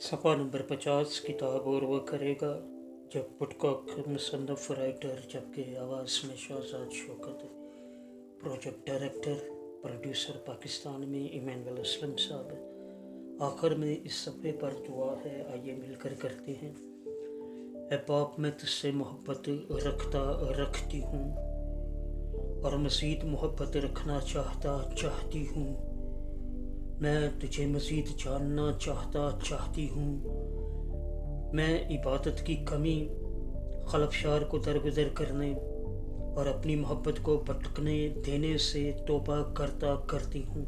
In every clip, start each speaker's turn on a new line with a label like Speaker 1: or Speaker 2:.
Speaker 1: सफ़ा नंबर 50 किताब और वह करेगा जब वुडकॉक मुसन्नफ़ राइटर जबकि आवाज़ में Shahzad Shaukat project director producer Pakistan में इमानुएल असलम साहब। आखिर में इस सफ़े पर दुआ है, आइए मिलकर करते हैं। ऐ बाप मैं तुझसे मोहब्बत रखती हूँ और मज़ीद मोहब्बत रखना चाहती हूँ। मैं तुझे मज़ीद जानना चाहती हूँ। मैं इबादत की कमी खलफशार को दरगुजर करने और अपनी मोहब्बत को भटकने देने से तौबा करती हूँ।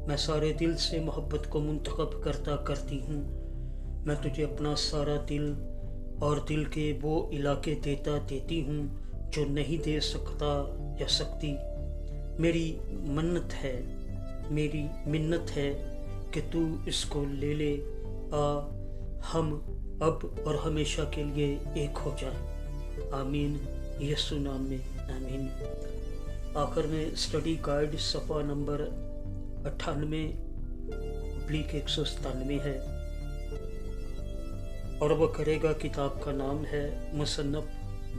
Speaker 1: मैं सारे दिल से मोहब्बत को मुंतखब करती हूँ। मैं तुझे अपना सारा दिल और दिल के वो इलाके देती हूँ जो नहीं दे सकता या सकती। मेरी मिन्नत है कि तू इसको ले ले। हम अब और हमेशा के लिए एक हो जाए। आमीन, यीशु नाम में आमीन। आखिर में स्टडी गाइड सफ़ा नंबर 98/197 है और वह करेगा किताब का नाम है मुसन्नफ़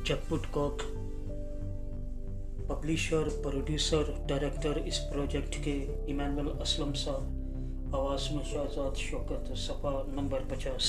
Speaker 1: जब वुडकॉक। पब्लिशर प्रोड्यूसर डायरेक्टर इस प्रोजेक्ट के इमानुएल असलम साहब। आवाज़ में शहजाद शौकत। सफ़ा नंबर 50।